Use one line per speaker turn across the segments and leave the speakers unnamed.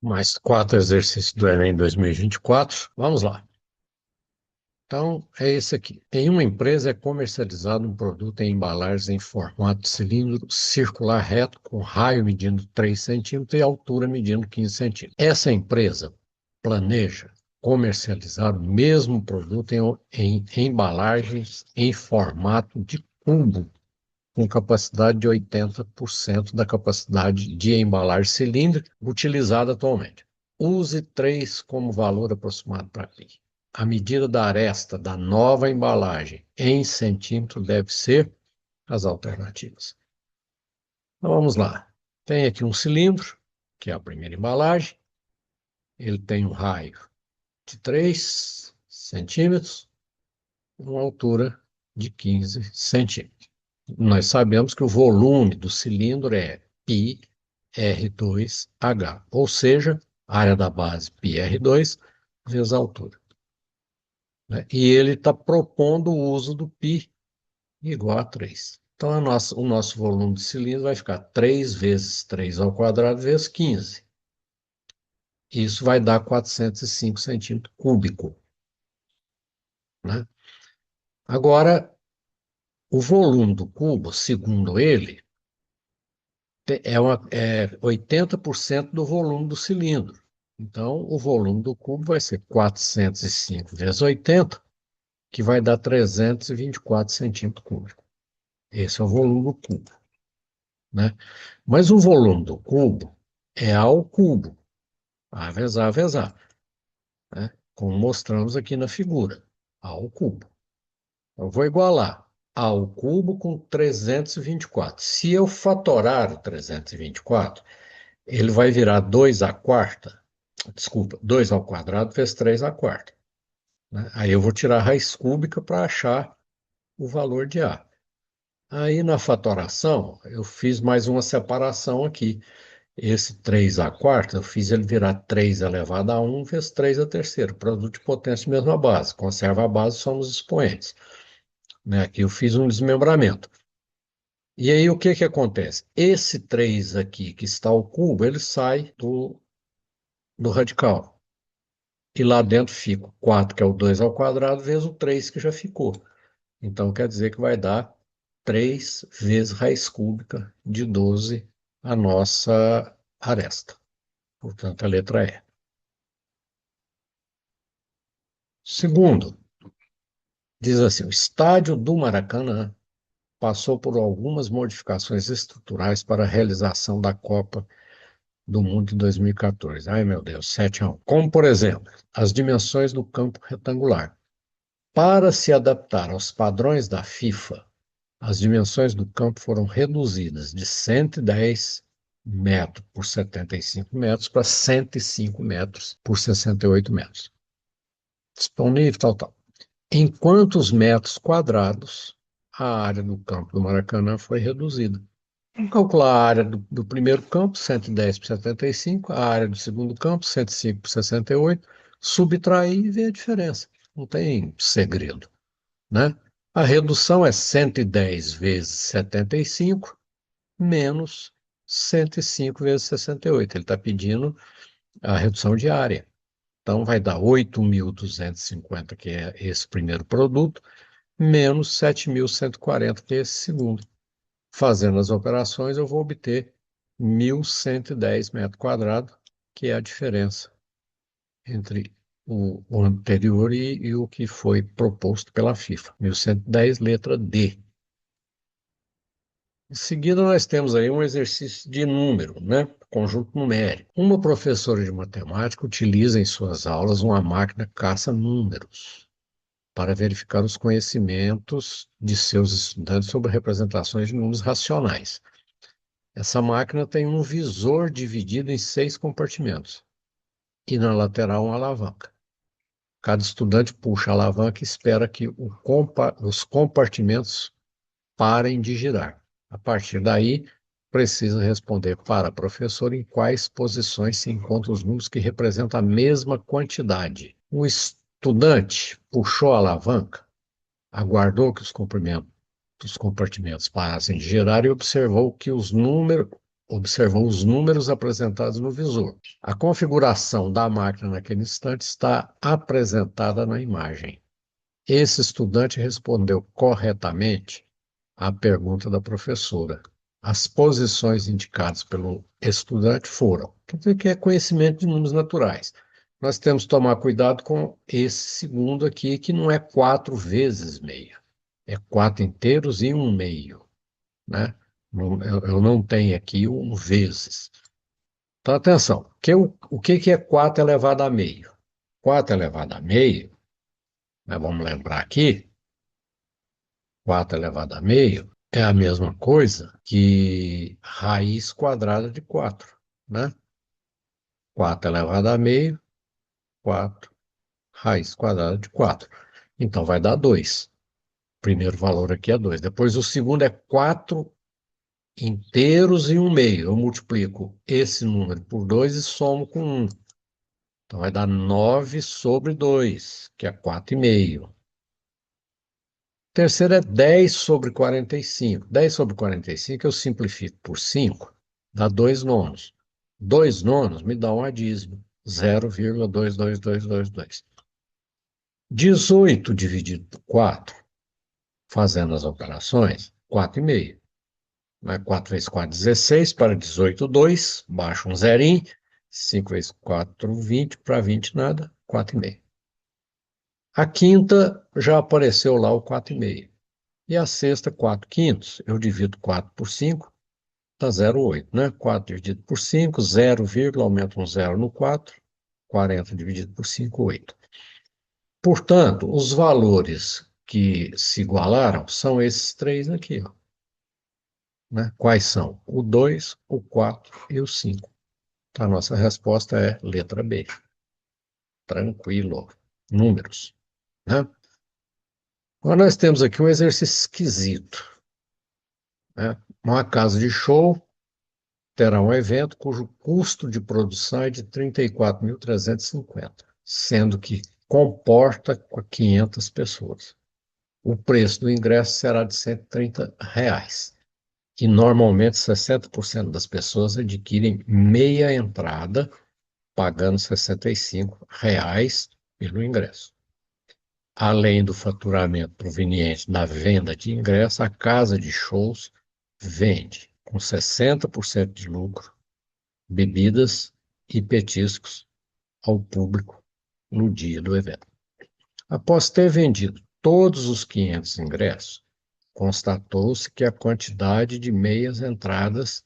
Mais quatro exercícios do Enem 2024. Vamos lá. Então, é esse aqui. Em uma empresa é comercializado um produto em embalagens em formato de cilindro circular reto, com raio medindo 3 centímetros e altura medindo 15 centímetros. Essa empresa planeja comercializar o mesmo produto em embalagens em formato de cubo, com capacidade de 80% da capacidade de embalagem cilíndrica utilizada atualmente. Use 3 como valor aproximado para aqui. A medida da aresta da nova embalagem em centímetro deve ser as alternativas. Então vamos lá. Tem aqui um cilindro, que é a primeira embalagem. Ele tem um raio de 3 centímetros, uma altura de 15 centímetros. Nós sabemos que o volume do cilindro é πr2h, ou seja, a área da base πr2 vezes a altura, né? E ele está propondo o uso do π igual a 3. Então, o nosso volume de cilindro vai ficar 3 vezes 3 ao quadrado vezes 15. Isso vai dar 405 centímetros cúbicos, né? Agora, o volume do cubo, segundo ele, é 80% do volume do cilindro. Então, o volume do cubo vai ser 405 vezes 80, que vai dar 324 centímetros cúbicos. Esse é o volume do cubo, né? Mas o volume do cubo é ao cubo, A vezes A vezes A, né? Como mostramos aqui na figura, ao cubo. Eu vou igualar ao cubo com 324. Se eu fatorar o 324, ele vai virar 2 à quarta, desculpa, 2 ao quadrado vezes 3 à quarta, né? Aí eu vou tirar a raiz cúbica para achar o valor de A. Aí na fatoração, eu fiz mais uma separação aqui. Esse 3 à quarta, eu fiz ele virar 3 elevado a 1 vezes 3 a terceira, produto de potência mesma base. Conserva a base, somos expoentes, né? Aqui eu fiz um desmembramento. E aí o que que acontece? Esse 3 aqui, que está ao cubo, ele sai do radical. E lá dentro fica o 4, que é o 2 ao quadrado, vezes o 3, que já ficou. Então, quer dizer que vai dar 3 vezes raiz cúbica de 12 a nossa aresta. Portanto, a letra E. Segundo, diz assim: o estádio do Maracanã passou por algumas modificações estruturais para a realização da Copa do Mundo em 2014. Ai, meu Deus, 7-1. Como, por exemplo, as dimensões do campo retangular. Para se adaptar aos padrões da FIFA, as dimensões do campo foram reduzidas de 110 metros por 75 metros para 105 metros por 68 metros. Disponível, tal, tal. Em quantos metros quadrados a área do campo do Maracanã foi reduzida? Vamos calcular a área do primeiro campo, 110 por 75, a área do segundo campo, 105 por 68, subtrair e ver a diferença. Não tem segredo, né? A redução é 110 vezes 75 menos 105 vezes 68. Ele está pedindo a redução de área. Então, vai dar 8.250, que é esse primeiro produto, menos 7.140, que é esse segundo. Fazendo as operações, eu vou obter 1.110 metros quadrados, que é a diferença entre o anterior e o que foi proposto pela FIFA. 1.110, letra D. Em seguida, nós temos aí um exercício de número, né? Conjunto numérico. Uma professora de matemática utiliza em suas aulas uma máquina caça-números para verificar os conhecimentos de seus estudantes sobre representações de números racionais. Essa máquina tem um visor dividido em 6 compartimentos e na lateral uma alavanca. Cada estudante puxa a alavanca e espera que os compartimentos parem de girar. A partir daí, precisa responder para a professora em quais posições se encontram os números que representam a mesma quantidade. O estudante puxou a alavanca, aguardou que os compartimentos parassem de girar e observou que os números observou os números apresentados no visor. A configuração da máquina naquele instante está apresentada na imagem. Esse estudante respondeu corretamente à pergunta da professora. As posições indicadas pelo estudante foram, quer dizer que é conhecimento de números naturais. Nós temos que tomar cuidado com esse segundo aqui, que não é 4 vezes meio, é 4 inteiros e um meio, né? Eu não tenho aqui um vezes. Então, atenção, o que é 4 elevado a meio? 4 elevado a meio, né, vamos lembrar aqui, 4 elevado a meio é a mesma coisa que raiz quadrada de 4, né? 4 elevado a meio, 4, raiz quadrada de 4. Então, vai dar 2. O primeiro valor aqui é 2. Depois, o segundo é 4 inteiros e um meio. Eu multiplico esse número por 2 e somo com 1. Então, vai dar 9 sobre 2, que é 4,5. Terceiro é 10 sobre 45. 10 sobre 45 eu simplifico por 5, dá 2 nonos. 2 nonos me dá um adízimo, 0,22222. 18 dividido por 4, fazendo as operações, 4,5. 4 vezes 4, 16, para 18, 2, baixa um zerinho. 5 vezes 4, 20, para 20 nada, 4,5. A quinta já apareceu lá o 4,5. E a sexta, 4 quintos. Eu divido 4 por 5, dá 0,8, né? 4 dividido por 5, 0, aumenta um 0 no 4, 40 dividido por 5, 8. Portanto, os valores que se igualaram são esses três aqui, ó, né? Quais são? O 2, o 4 e o 5. Então, a nossa resposta é letra B. Tranquilo. Números, né? Agora nós temos aqui um exercício esquisito, né? Uma casa de show terá um evento cujo custo de produção é de 34.350, sendo que comporta 500 pessoas. O preço do ingresso será de R$ 130, que normalmente 60% das pessoas adquirem meia entrada, pagando R$ 65 pelo ingresso. Além do faturamento proveniente da venda de ingresso, a casa de shows vende com 60% de lucro bebidas e petiscos ao público no dia do evento. Após ter vendido todos os 500 ingressos, constatou-se que a quantidade de meias entradas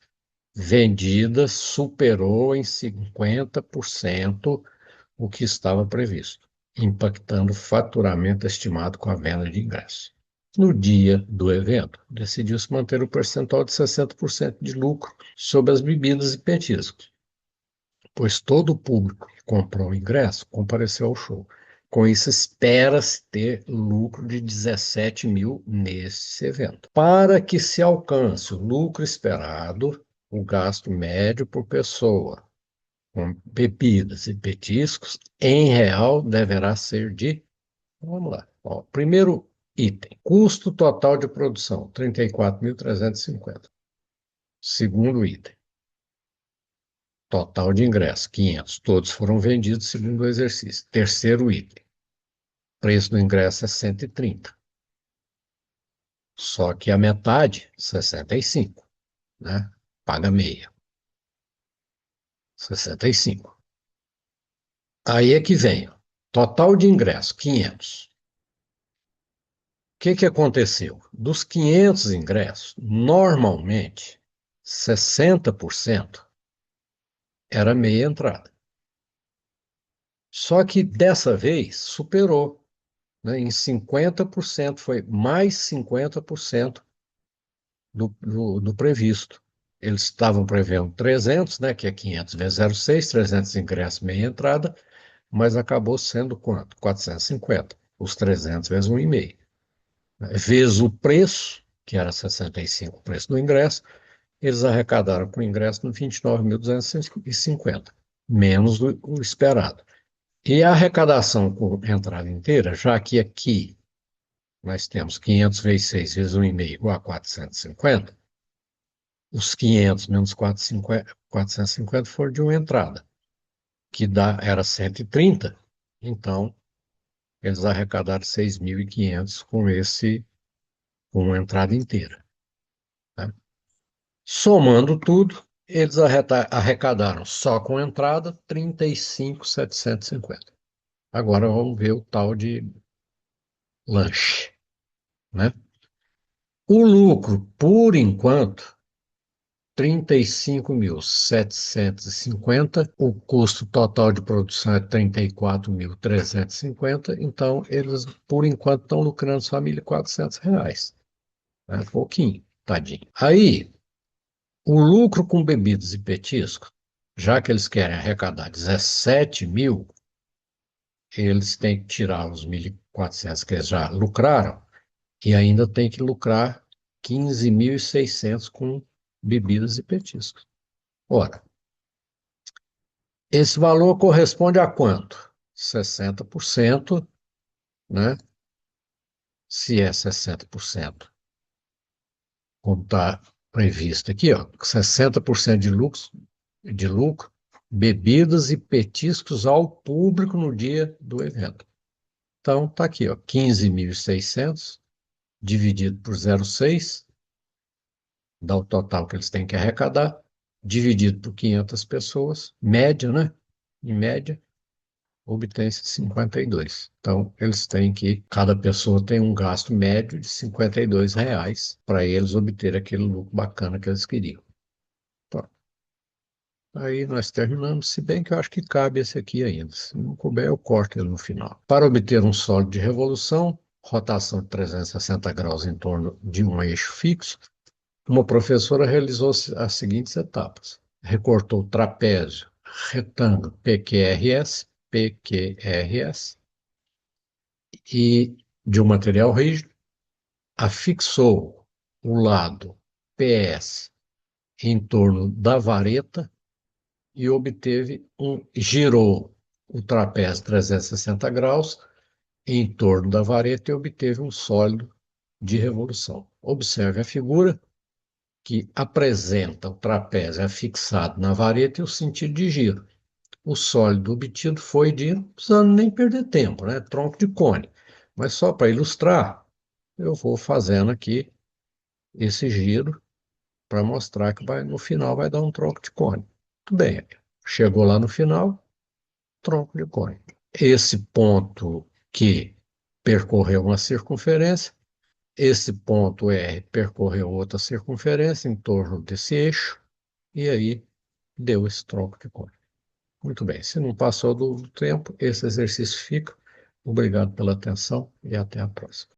vendidas superou em 50% o que estava previsto, impactando o faturamento estimado com a venda de ingressos. No dia do evento, decidiu-se manter o percentual de 60% de lucro sobre as bebidas e petiscos, pois todo o público que comprou o ingresso compareceu ao show. Com isso, espera-se ter lucro de 17 mil nesse evento. Para que se alcance o lucro esperado, o gasto médio por pessoa com bebidas e petiscos, em real, deverá ser de... Vamos lá. Ó, primeiro item, custo total de produção, 34.350. Segundo item, total de ingressos, 500. Todos foram vendidos segundo o exercício. Terceiro item, preço do ingresso é 130. Só que a metade, 65, né? Paga meia. 65. Aí é que vem, ó, total de ingresso, 500. O que que aconteceu? Dos 500 ingressos, normalmente, 60% era meia entrada. Só que dessa vez superou, né? Em 50%, foi mais 50% do previsto. Eles estavam prevendo 300, né, que é 500 vezes 0,6, 300 ingressos, meia entrada, mas acabou sendo quanto? 450. Os 300 vezes 1,5. Vezes o preço, que era 65 o preço do ingresso, eles arrecadaram com o ingresso no 29.250, menos do o esperado. E a arrecadação com entrada inteira, já que aqui nós temos 500 vezes 6 vezes 1,5 igual a 450, Os 500 menos 450 foram de uma entrada, era 130. Então, eles arrecadaram 6.500 com uma entrada inteira, né? Somando tudo, eles arrecadaram só com entrada 35.750. Agora vamos ver o tal de lanche, né? O lucro, por enquanto, 35.750. O custo total de produção é 34.350. Então, eles, por enquanto, estão lucrando só R$ 1.400. Né? Pouquinho, tadinho. Aí, o lucro com bebidas e petiscos, já que eles querem arrecadar 17 mil, eles têm que tirar os 1.400 que eles já lucraram e ainda tem que lucrar 15.600 com bebidas e petiscos. Ora, esse valor corresponde a quanto? 60%, né? Se é 60%, como está previsto aqui, ó, 60% de lucro, bebidas e petiscos ao público no dia do evento. Então, está aqui, ó, 15.600 dividido por 0,6, dá o total que eles têm que arrecadar, dividido por 500 pessoas, média, né? Em média, obtém-se 52. Então, eles têm que, cada pessoa tem um gasto médio de R$ 52 para eles obter aquele lucro bacana que eles queriam. Então, aí nós terminamos, se bem que eu acho que cabe esse aqui ainda. Se não couber, eu corto ele no final. Para obter um sólido de revolução, rotação de 360 graus em torno de um eixo fixo, uma professora realizou as seguintes etapas. Recortou o trapézio retângulo PQRS, e de um material rígido, afixou o lado PS em torno da vareta e girou o trapézio 360 graus em torno da vareta e obteve um sólido de revolução. Observe a figura que apresenta o trapézio afixado na vareta e o sentido de giro. O sólido obtido foi de, não precisando nem perder tempo, né? Tronco de cone. Mas só para ilustrar, eu vou fazendo aqui esse giro para mostrar que no final vai dar um tronco de cone. Tudo bem, chegou lá no final, tronco de cone. Esse ponto Q percorreu uma circunferência, esse ponto R percorreu outra circunferência em torno desse eixo, e aí deu esse tronco de cone. Muito bem, se não passou do tempo, esse exercício fica. Obrigado pela atenção e até a próxima.